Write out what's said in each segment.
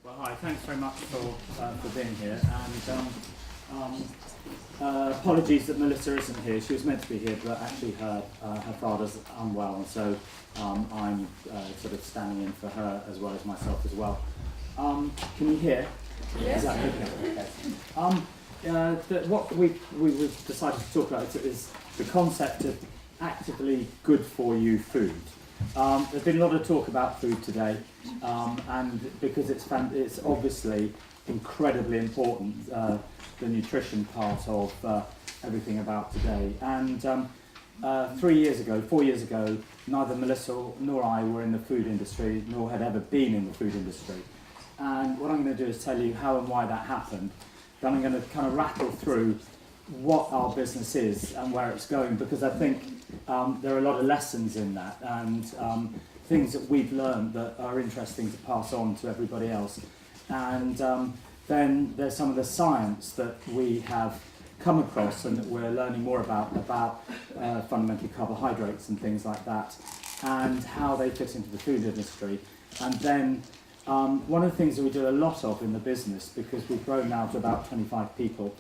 Well, hi, thanks very much for being here, and apologies that Melissa isn't here. She was meant to be here, but actually her father's unwell, and so I'm sort of standing in for her as well as myself as well. Can you hear? Yes. Is that okay? What we've decided to talk about is the concept of actively good for you food. There's been a lot of talk about food today, and because it's obviously incredibly important, the nutrition part of everything about today. And 4 years ago, neither Melissa nor I were in the food industry, nor had ever been in the food industry. And what I'm going to do is tell you how and why that happened. Then I'm going to kind of rattle through what our business is and where it's going, because I think there are a lot of lessons in that and things that we've learned that are interesting to pass on to everybody else. And then there's some of the science that we have come across and that we're learning more about fundamentally carbohydrates and things like that, and how they fit into the food industry. And then one of the things that we do a lot of in the business, because we've grown now to about 25 people,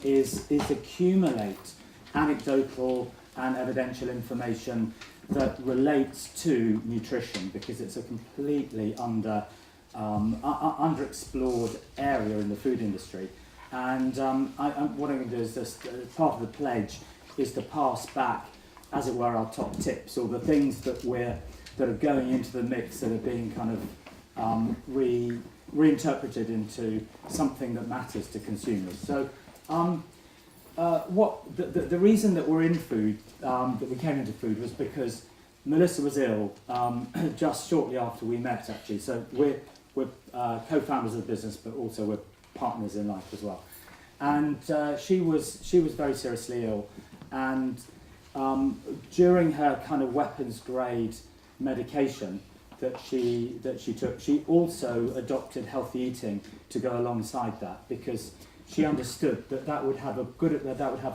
is accumulate anecdotal and evidential information that relates to nutrition, because it's a completely underexplored area in the food industry. And what I'm going to do is just part of the pledge is to pass back, as it were, our top tips, or the things that are going into the mix that are being kind of reinterpreted into something that matters to consumers. So the reason that we're in food, that we came into food, was because Melissa was ill just shortly after we met, actually. So we're co-founders of the business, but also we're partners in life as well. And she was very seriously ill, and during her kind of weapons grade medication that she took, she also adopted healthy eating to go alongside that, because she understood that would have an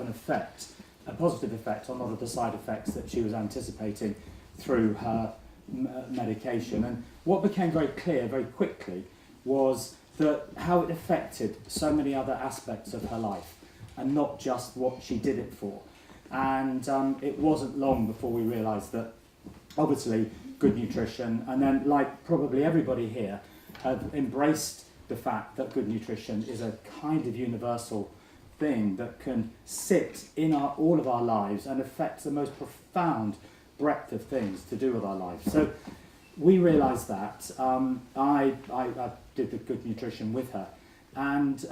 effect, a positive effect on a lot of the side effects that she was anticipating through her medication. And what became very clear very quickly was that how it affected so many other aspects of her life, and not just what she did it for. And it wasn't long before we realised that obviously good nutrition, and then, like probably everybody here, have embraced the fact that good nutrition is a kind of universal thing that can sit in all of our lives and affect the most profound breadth of things to do with our lives. So we realised that. I did the good nutrition with her, and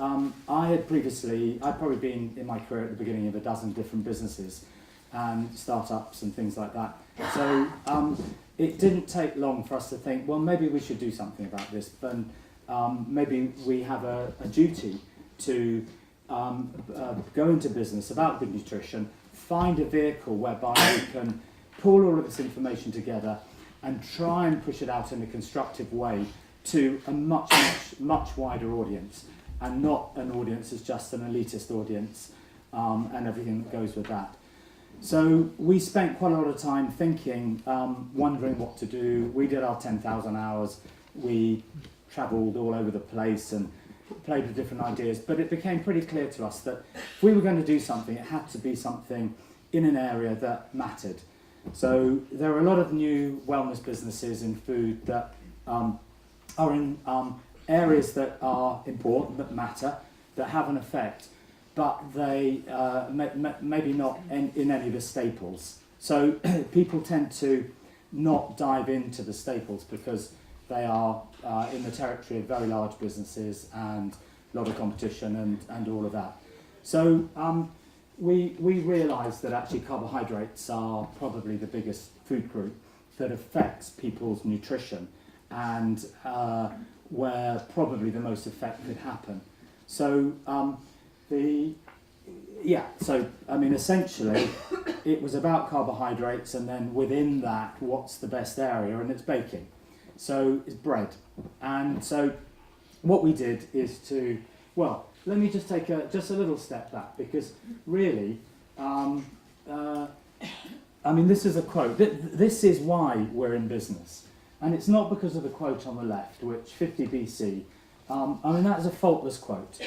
I'd probably been in my career at the beginning of a dozen different businesses and startups and things like that. So it didn't take long for us to think, well, maybe we should do something about this, but maybe we have a duty to go into business about good nutrition, find a vehicle whereby we can pull all of this information together and try and push it out in a constructive way to a much wider audience, and not an audience that's just an elitist audience and everything that goes with that. So we spent quite a lot of time thinking, wondering what to do. We did our 10,000 hours. We travelled all over the place and played with different ideas. But it became pretty clear to us that if we were going to do something, it had to be something in an area that mattered. So there are a lot of new wellness businesses in food that are in areas that are important, that matter, that have an effect, but they maybe not in any of the staples. So people tend to not dive into the staples because they are in the territory of very large businesses and a lot of competition and all of that. So we realised that actually carbohydrates are probably the biggest food group that affects people's nutrition, and where probably the most effect could happen. So essentially it was about carbohydrates, and then within that, what's the best area, and it's baking. So it's bread. And so what we did is let me just take just a little step back, because really, this is a quote. This is why we're in business. And it's not because of the quote on the left, which 50 BC, I mean, that is a faultless quote.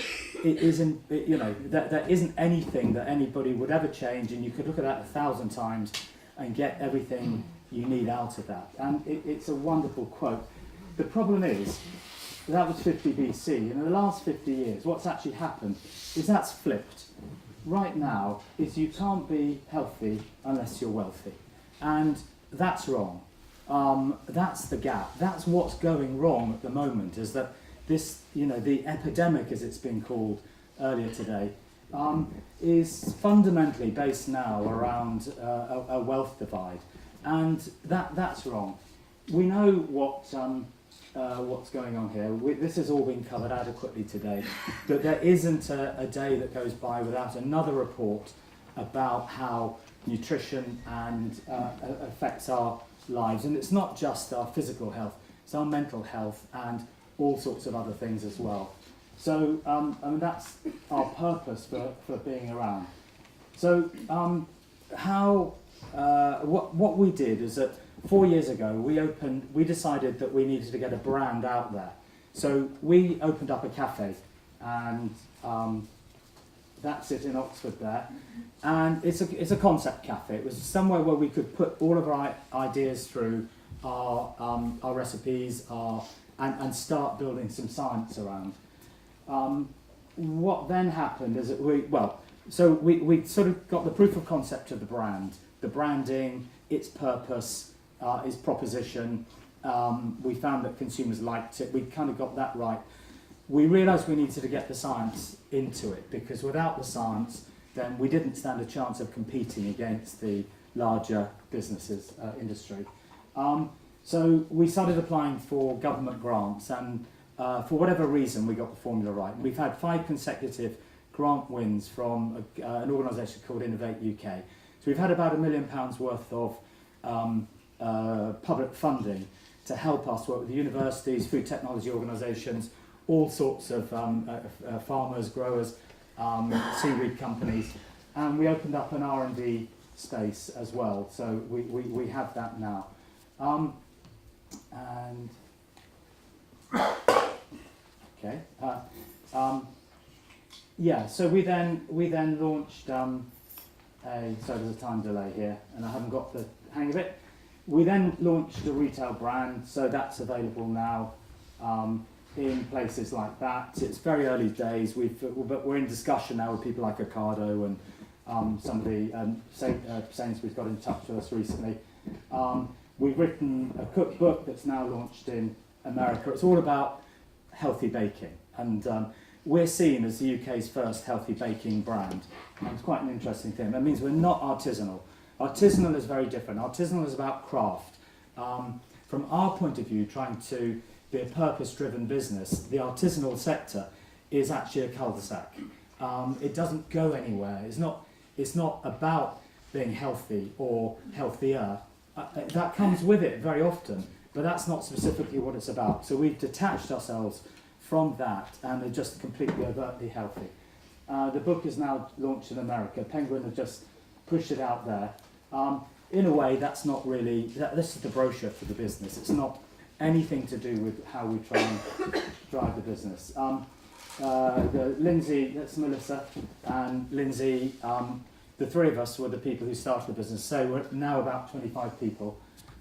It isn't, there isn't anything that anybody would ever change, and you could look at that 1,000 times and get everything you need out of that. And it's a wonderful quote. The problem is, that was 50 BC, and in the last 50 years, what's actually happened is that's flipped. Right now, is you can't be healthy unless you're wealthy. And that's wrong. That's the gap. That's what's going wrong at the moment, is that this, the epidemic, as it's been called earlier today, is fundamentally based now around a wealth divide. And that's wrong. We know what's going on here. This has all been covered adequately today, but there isn't a day that goes by without another report about how nutrition and affects our lives. And it's not just our physical health, it's our mental health and all sorts of other things as well. So I mean, that's our purpose for being around. So what we did is that 4 years ago we decided that we needed to get a brand out there. So we opened up a cafe, and that's it in Oxford there. And it's a concept cafe. It was somewhere where we could put all of our ideas through, our recipes, and start building some science around. What then happened is that we sort of got the proof of concept of the brand, the branding, its purpose, its proposition. We found that consumers liked it. We kind of got that right. We realised we needed to get the science into it, because without the science, then we didn't stand a chance of competing against the larger businesses industry. So we started applying for government grants, and for whatever reason we got the formula right. We've had 5 consecutive grant wins from an organisation called Innovate UK. So we've had about £1 million worth of public funding to help us work with the universities, food technology organisations, all sorts of farmers, growers, seaweed companies, and we opened up an R&D space as well. So we have that now. Okay. So we then launched sorry, there's a time delay here, and I haven't got the hang of it. We then launched a retail brand, so that's available now in places like that. It's very early days, but we're in discussion now with people like Ocado and somebody, Sainsbury's got in touch with us recently. We've written a cookbook that's now launched in America. It's all about healthy baking, and we're seen as the UK's first healthy baking brand. And it's quite an interesting thing. That means we're not artisanal. Artisanal is very different. Artisanal is about craft. From our point of view, trying to be a purpose-driven business, the artisanal sector is actually a cul-de-sac. It doesn't go anywhere. It's not about being healthy or healthier. That comes with it very often, but that's not specifically what it's about. So we've detached ourselves from that and are just completely overtly healthy. The book is now launched in America. Penguin have just pushed it out there. In a way, that's not really, this is the brochure for the business. It's not anything to do with how we try and drive the business. Lindsay, that's Melissa, and Lindsay, the three of us were the people who started the business. So we're now about 25 people.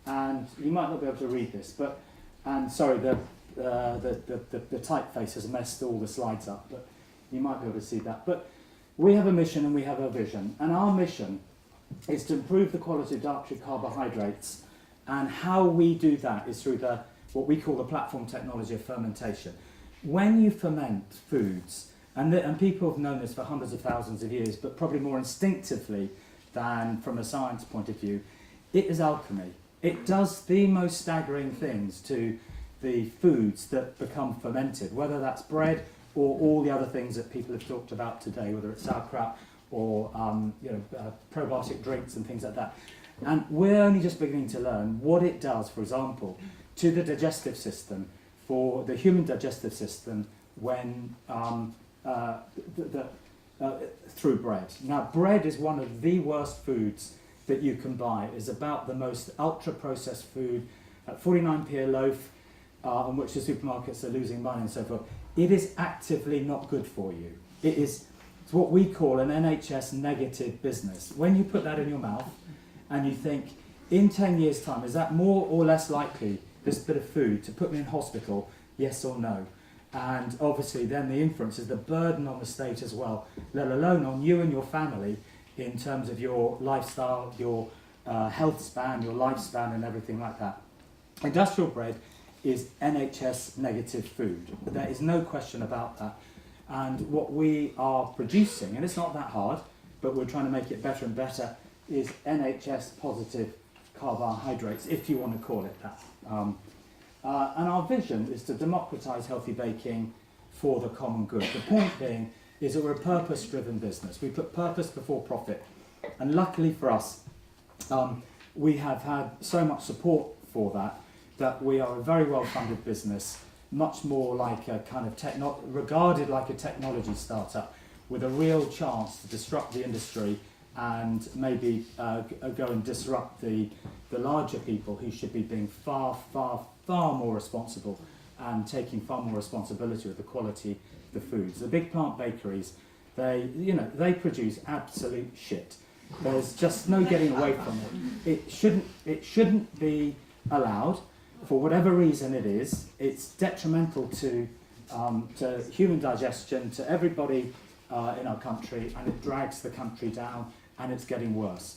And you might not be able to read this, but, and sorry, the typeface has messed all the slides up, but you might be able to see that. But we have a mission and we have a vision. And our mission is to improve the quality of dietary carbohydrates, and how we do that is through what we call the platform technology of fermentation. When you ferment foods, and people have known this for hundreds of thousands of years, but probably more instinctively than from a science point of view, it is alchemy. It does the most staggering things to the foods that become fermented, whether that's bread or all the other things that people have talked about today, whether it's sauerkraut or probiotic drinks and things like that. And we're only just beginning to learn what it does, for example, to the digestive system, for the human digestive system when through bread. Now, bread is one of the worst foods that you can buy. It's about the most ultra-processed food, at 49p a loaf, on which the supermarkets are losing money and so forth, it is actively not good for you. It's what we call an NHS negative business. When you put that in your mouth and you think, in 10 years' time, is that more or less likely, this bit of food, to put me in hospital, yes or no? And obviously then the inference is the burden on the state as well, let alone on you and your family in terms of your lifestyle, your health span, your lifespan and everything like that. Industrial bread is NHS negative food. There is no question about that. And what we are producing, and it's not that hard, but we're trying to make it better and better, is NHS positive carbohydrates, if you want to call it that. And our vision is to democratise healthy baking for the common good. The point being is that we're a purpose-driven business. We put purpose before profit. And luckily for us, we have had so much support for that, that we are a very well-funded business, much more like a kind of regarded like a technology startup with a real chance to disrupt the industry and maybe go and disrupt the larger people who should be being far more responsible and taking far more responsibility with the quality of the foods. The big plant bakeries, they produce absolute shit. There's just no getting away from it. It shouldn't be allowed for whatever reason it is. It's detrimental to human digestion, to everybody in our country, and it drags the country down, and it's getting worse.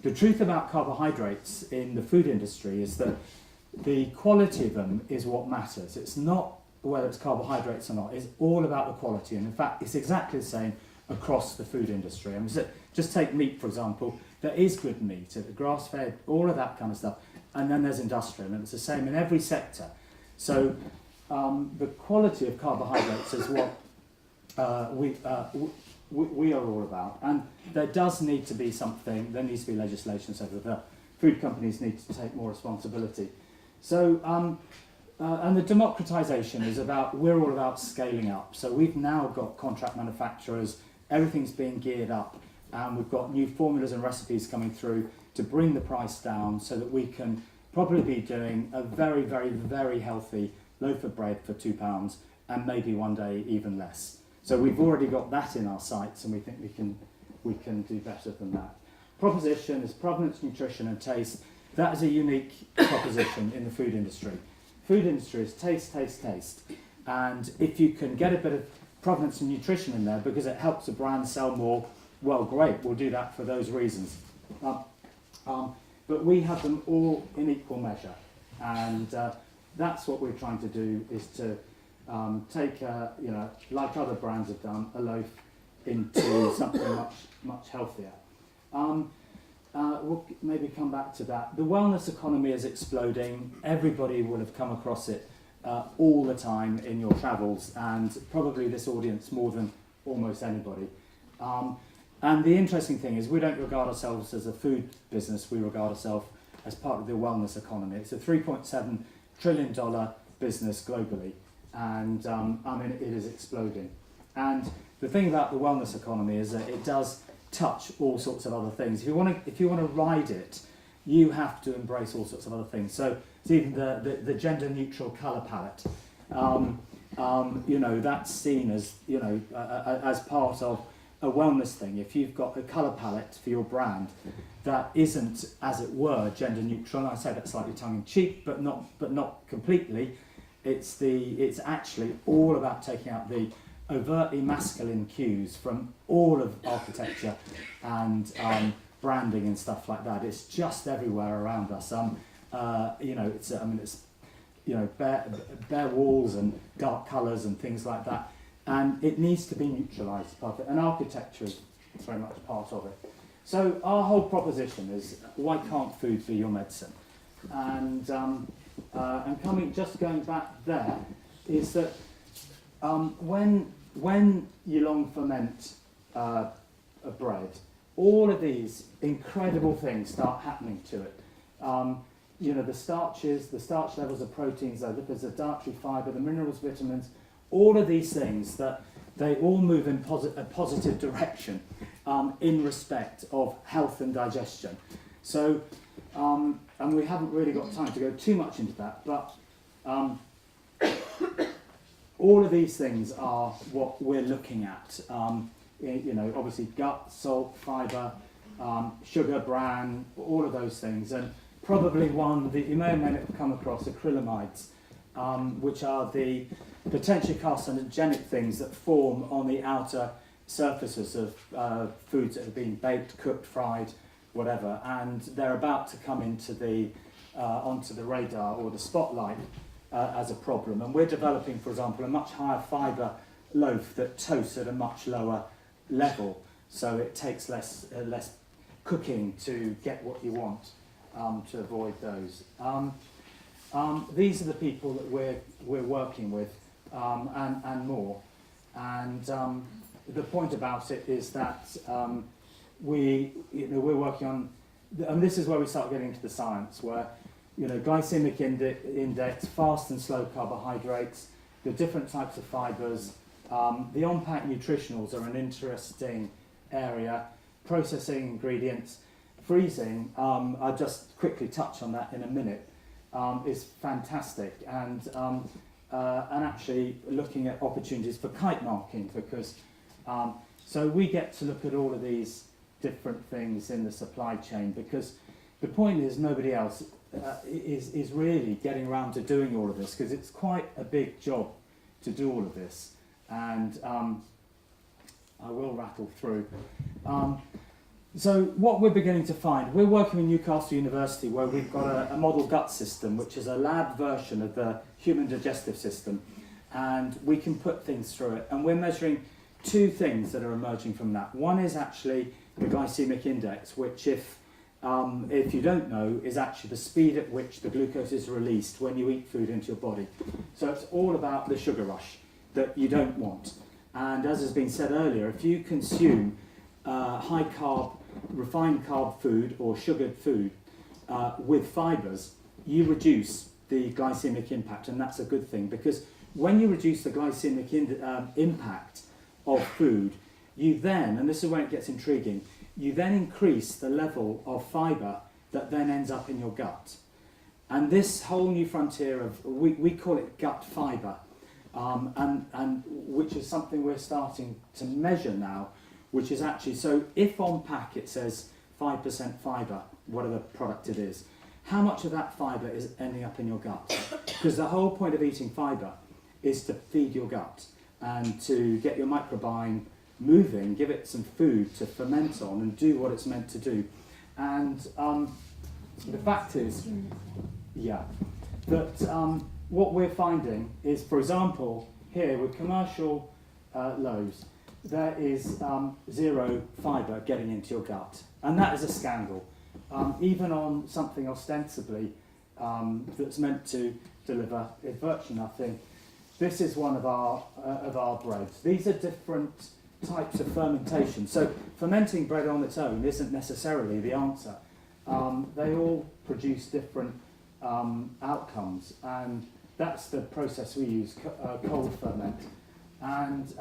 The truth about carbohydrates in the food industry is that the quality of them is what matters. It's not whether it's carbohydrates or not. It's all about the quality, and in fact it's exactly the same across the food industry. I mean, just take meat, for example. There is good meat, grass-fed, all of that kind of stuff, and then there's industrial, and it's the same in every sector. So the quality of carbohydrates is what we are all about, and there does need to be something. There needs to be legislation so that the food companies need to take more responsibility. So, and the democratisation is about, we're all about scaling up. So we've now got contract manufacturers, everything's being geared up, and we've got new formulas and recipes coming through to bring the price down so that we can probably be doing a very, very, very healthy loaf of bread for £2 and maybe one day even less. So we've already got that in our sights, and we think we can do better than that. Proposition is provenance, nutrition and taste. That is a unique proposition in the food industry. Food industry is taste, taste, taste. And if you can get a bit of provenance and nutrition in there because it helps a brand sell more, well, great, we'll do that for those reasons. But we have them all in equal measure. And that's what we're trying to do, is to take, like other brands have done, a loaf into something much healthier. We'll maybe come back to that. The wellness economy is exploding. Everybody will have come across it all the time in your travels, and probably this audience more than almost anybody. And the interesting thing is we don't regard ourselves as a food business, we regard ourselves as part of the wellness economy. It's a $3.7 trillion business globally, and it is exploding. And the thing about the wellness economy is that it does touch all sorts of other things. If you want to ride it, you have to embrace all sorts of other things. So it's even the gender neutral colour palette. That's seen as as part of a wellness thing. If you've got a colour palette for your brand that isn't, as it were, gender neutral, and I say that slightly tongue in cheek, but not completely. It's actually all about taking out the overtly masculine cues from all of architecture and branding and stuff like that. It's just everywhere around us. It's bare walls and dark colours and things like that, and it needs to be neutralised. And architecture is very much part of it. So our whole proposition is, why can't food be your medicine? And going back there, is that when you long ferment a bread, all of these incredible things start happening to it. The starches, the starch levels, the proteins, the lipids, the dietary fibre, the minerals, vitamins, all of these things, that they all move in a positive direction in respect of health and digestion. So and we haven't really got time to go too much into that, but all of these things are what we're looking at. You know, obviously gut, salt, fibre, sugar, bran, all of those things, and probably one that you may or may not come across, acrylamides, which are the potentially carcinogenic things that form on the outer surfaces of foods that have been baked, cooked, fried, whatever, and they're about to come into onto the radar or the spotlight as a problem. And we're developing, for example, a much higher fibre loaf that toasts at a much lower level, so it takes less cooking to get what you want, to avoid those. These are the people that we're working with, and more. And the point about it is that we're working on, and this is where we start getting into the science, where glycemic index, fast and slow carbohydrates, the different types of fibres, the on-pack nutritionals are an interesting area, processing ingredients, freezing, I'll just quickly touch on that in a minute, is fantastic, and actually looking at opportunities for kite marking, because so we get to look at all of these different things in the supply chain, because the point is nobody else is really getting around to doing all of this, because it's quite a big job to do all of this, and I will rattle through. So what we're beginning to find, we're working with Newcastle University, where we've got a model gut system, which is a lab version of the human digestive system, and we can put things through it, and we're measuring two things that are emerging from that. One is actually the glycemic index, which if you don't know, is actually the speed at which the glucose is released when you eat food into your body. So it's all about the sugar rush that you don't want. And as has been said earlier, if you consume high carb, refined carb food or sugared food with fibres, you reduce the glycemic impact, and that's a good thing, because when you reduce the glycemic impact of food, you then, and this is where it gets intriguing, you then increase the level of fibre that then ends up in your gut. And this whole new frontier of, we call it gut fibre, and which is something we're starting to measure now, which is actually, so if on pack it says 5% fibre, whatever product it is, how much of that fibre is ending up in your gut? Because the whole point of eating fibre is to feed your gut and to get your microbiome moving, give it some food to ferment on and do what it's meant to do. And the fact is, that what we're finding is, for example, here with commercial loaves, there is zero fibre getting into your gut, and that is a scandal. Even on something ostensibly that's meant to deliver virtually nothing. This is one of our breads. These are different types of fermentation. So fermenting bread on its own isn't necessarily the answer. They all produce different outcomes, and that's the process we use, cold ferment. And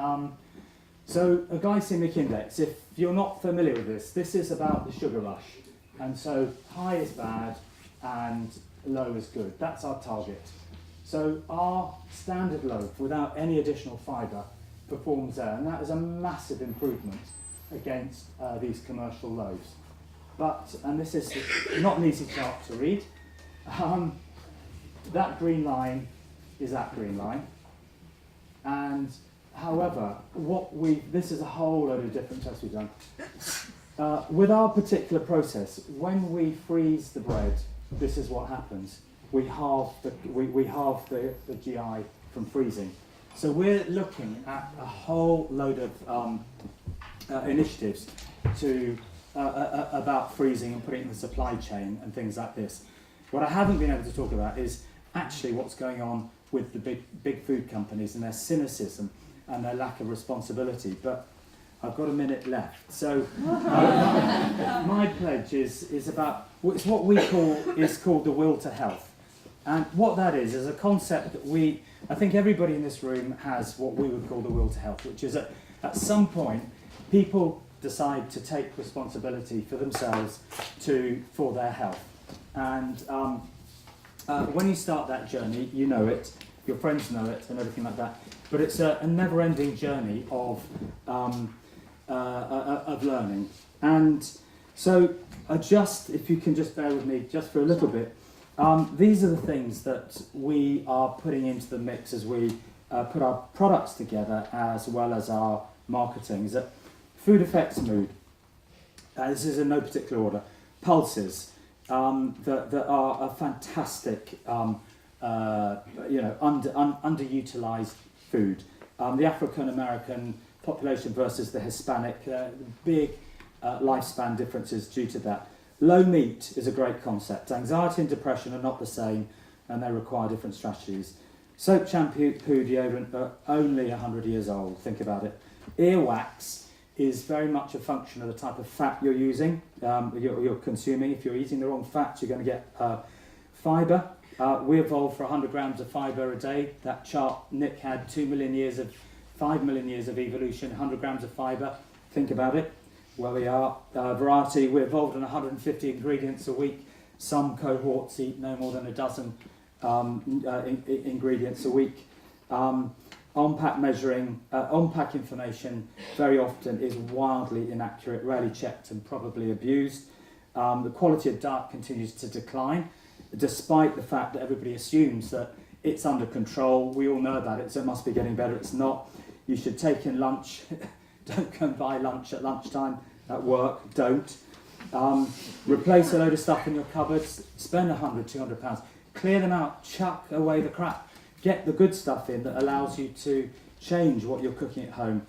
so a glycemic index, if you're not familiar with this is about the sugar rush. And so high is bad and low is good. That's our target. So our standard loaf without any additional fibre performs there, and that is a massive improvement against these commercial loaves. But, and this is not an easy chart to read, that green line is that green line. And however, this is a whole load of different tests we've done. With our particular process, when we freeze the bread, this is what happens. We halve the GI from freezing. So we're looking at a whole load of initiatives to about freezing and putting it in the supply chain and things like this. What I haven't been able to talk about is actually what's going on with the big food companies and their cynicism and their lack of responsibility. But I've got a minute left. So my pledge is about, it's what we called the will to health. And what that is a concept that I think everybody in this room has what we would call the will to health, which is at some point people decide to take responsibility for themselves for their health. And when you start that journey, you know it, your friends know it, and everything like that. But it's a never-ending journey of learning. And so, if you can just bear with me just for a little bit, these are the things that we are putting into the mix as we put our products together, as well as our marketing. Is that food affects mood? This is in no particular order. Pulses that are a fantastic, underutilized food. The African American population versus the Hispanic, big lifespan differences due to that. Low meat is a great concept. Anxiety and depression are not the same, and they require different strategies. Soap, shampoo, deodorant are only 100 years old. Think about it. Earwax is very much a function of the type of fat you're using, you're consuming. If you're eating the wrong fats, you're going to get fibre. We evolved for 100 grams of fibre a day. That chart Nick had 5 million years of evolution, 100 grams of fibre. Think about it. Where we are. Variety, we evolved on 150 ingredients a week. Some cohorts eat no more than a dozen ingredients a week. On-pack measuring, on-pack information very often is wildly inaccurate, rarely checked and probably abused. The quality of diet continues to decline, despite the fact that everybody assumes that it's under control. We all know about it, so it must be getting better. It's not. You should take in lunch. Don't go and buy lunch at lunchtime at work. Don't. Replace a load of stuff in your cupboards. Spend £100, £200. Clear them out. Chuck away the crap. Get the good stuff in that allows you to change what you're cooking at home.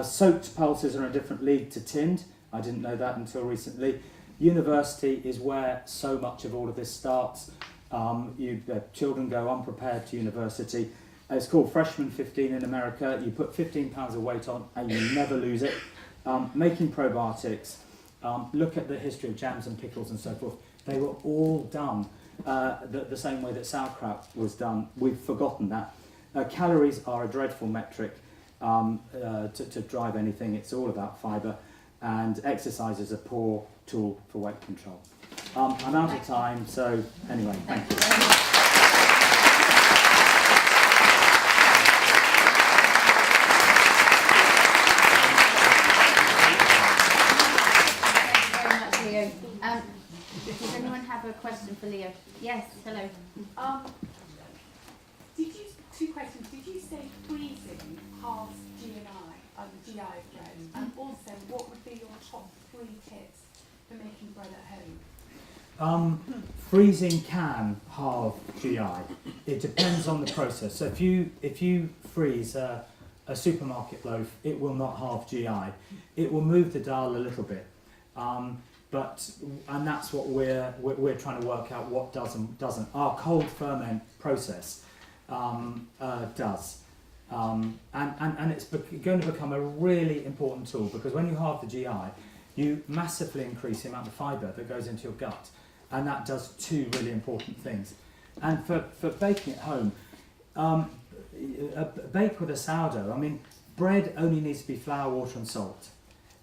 Soaked pulses are in a different league to tinned. I didn't know that until recently. University is where so much of all of this starts. Children go unprepared to university. It's called Freshman 15 in America. You put 15 pounds of weight on and you never lose it. Making probiotics. Look at the history of jams and pickles and so forth. They were all done the same way that sauerkraut was done. We've forgotten that. Calories are a dreadful metric to drive anything. It's all about fibre, and exercise is a poor tool for weight control. I'm out of time, so anyway, thank you. Does anyone have a question for Leo? Yes, hello. Two questions. Did you say freezing halves GI, the GI of bread? And also, what would be your top 3 tips for making bread at home? Freezing can halve GI. It depends on the process. So if you freeze a supermarket loaf, it will not halve GI. It will move the dial a little bit. And that's what we're trying to work out what does and doesn't. Our cold ferment process does, and it's going to become a really important tool, because when you halve the GI, you massively increase the amount of fibre that goes into your gut, and that does 2 really important things. And for baking at home, bake with a sourdough. I mean, bread only needs to be flour, water, and salt.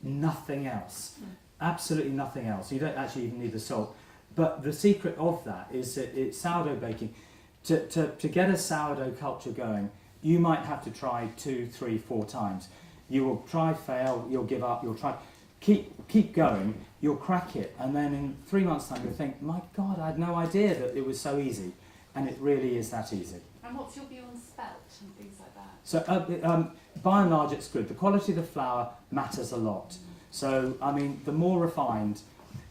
Nothing else. Absolutely nothing else. You don't actually even need the salt. But the secret of that is that it's sourdough baking. To get a sourdough culture going, you might have to try 2, 3, 4 times. You will try, fail, you'll give up, you'll try. Keep going, you'll crack it, and then in 3 months' time you'll think, my God, I had no idea that it was so easy. And it really is that easy. And what's your view on spelt and things like that? So by and large it's good. The quality of the flour matters a lot. So, I mean, the more refined,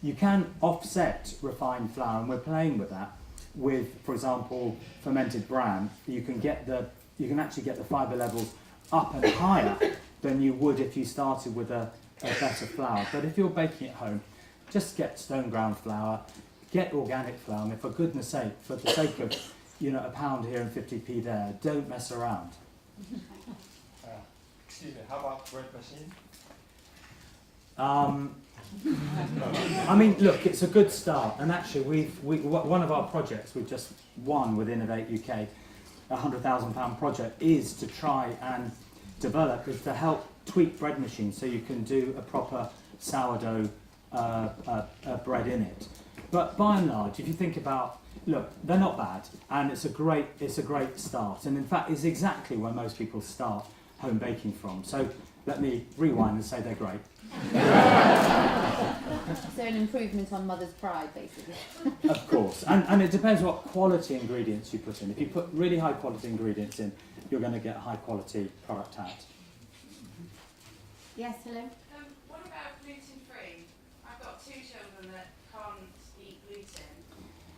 you can offset refined flour, and we're playing with that. With, for example, fermented bran, you can actually get the fibre levels up and higher than you would if you started with a better flour. But if you're baking at home, just get stone ground flour, get organic flour. I mean, for goodness sake, for the sake of £1 here and 50p there, don't mess around. Excuse me, how about bread machine? I mean, look, it's a good start, and actually, one of our projects we've just won with Innovate UK, a £100,000 project, is to try and develop, is to help tweak bread machines so you can do a proper sourdough bread in it. But by and large, if you think about, look, they're not bad, and it's a great start. And in fact, it's exactly where most people start home baking from. So let me rewind and say they're great. So an improvement on mother's pride, basically. Of course, and it depends what quality ingredients you put in. If you put really high quality ingredients in, you're going to get a high quality product out. Yes, hello. What about gluten free? I've got 2 children that can't eat gluten,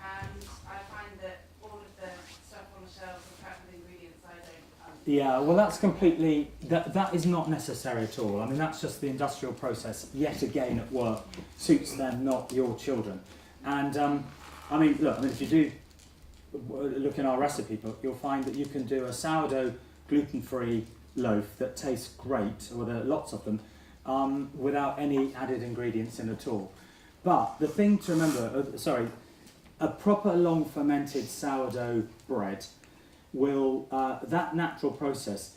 and I find that all of the stuff on the shelves are packed with ingredients I don't. Yeah, well, that's completely, that is not necessary at all. I mean, that's just the industrial process, yet again at work, suits them, not your children. And, I mean, look, if you do look in our recipe book, you'll find that you can do a sourdough gluten-free loaf that tastes great, or there are lots of them, without any added ingredients in at all. But the thing to remember, a proper long fermented sourdough bread will, that natural process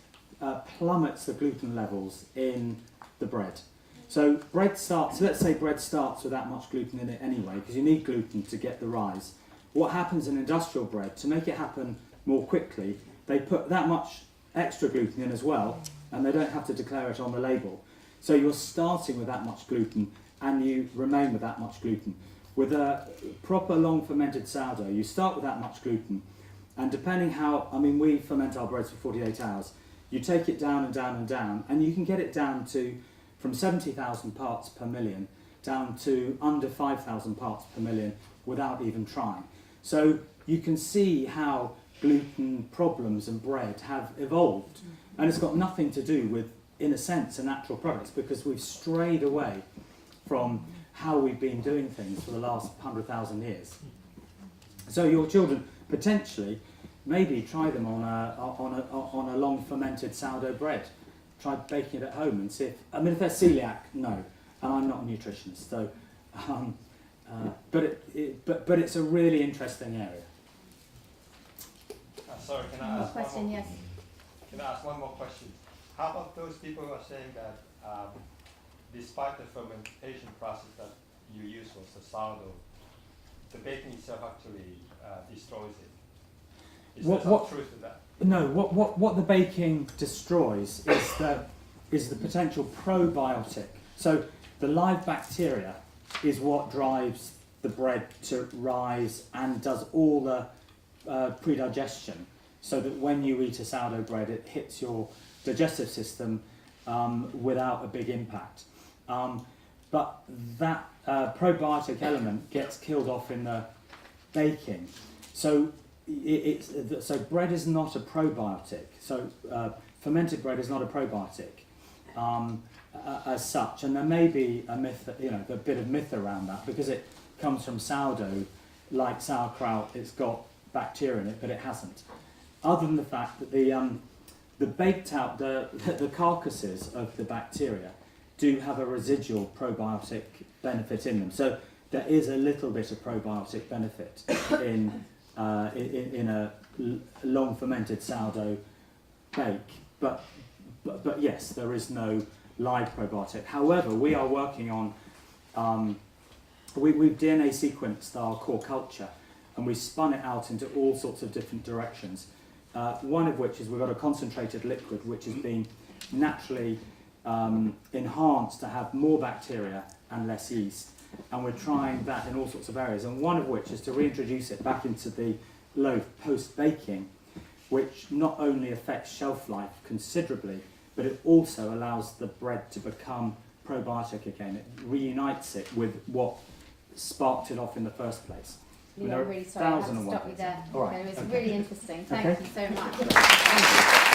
plummets the gluten levels in the bread. So bread starts, let's say bread starts with that much gluten in it anyway, because you need gluten to get the rise. What happens in industrial bread, to make it happen more quickly, they put that much extra gluten in as well, and they don't have to declare it on the label. So you're starting with that much gluten, and you remain with that much gluten. With a proper long fermented sourdough, you start with that much gluten, and depending how, I mean, we ferment our breads for 48 hours, you take it down and down and down, and you can get it down to, from 70,000 parts per million, down to under 5,000 parts per million without even trying. So you can see how gluten problems in bread have evolved, and it's got nothing to do with, in a sense, a natural products, because we've strayed away from how we've been doing things for the last 100,000 years. So your children potentially, maybe try them on a long fermented sourdough bread. Try baking it at home and see if, I mean, if they're celiac, no, and I'm not a nutritionist, so, but it's a really interesting area. Sorry, can I ask Question, one more? yes. Can I ask one more question? How about those people who are saying that despite the fermentation process that you use was the sourdough, the baking itself actually destroys it? Is there some truth to that? No, what the baking destroys is the potential probiotic. So the live bacteria is what drives the bread to rise and does all the pre-digestion, so that when you eat a sourdough bread, it hits your digestive system without a big impact. But that probiotic element gets killed off in the baking. So so bread is not a probiotic. So fermented bread is not a probiotic as such. And there may be a myth, a bit of myth around that, because it comes from sourdough, like sauerkraut. It's got bacteria in it, but it hasn't. Other than the fact that the baked out, the carcasses of the bacteria do have a residual probiotic benefit in them. So there is a little bit of probiotic benefit in a long fermented sourdough bake, but yes, there is no live probiotic. However, we are working on we've DNA sequenced our core culture, and we spun it out into all sorts of different directions. One of which is we've got a concentrated liquid which has been naturally enhanced to have more bacteria and less yeast, and we're trying that in all sorts of areas, and one of which is to reintroduce it back into the loaf post-baking, which not only affects shelf life considerably, but it also allows the bread to become probiotic again. It reunites it with what sparked it off in the first place. Leo, I'm really sorry, I have to stop you there. All right. It was Okay. really interesting. Thank Okay. you so much.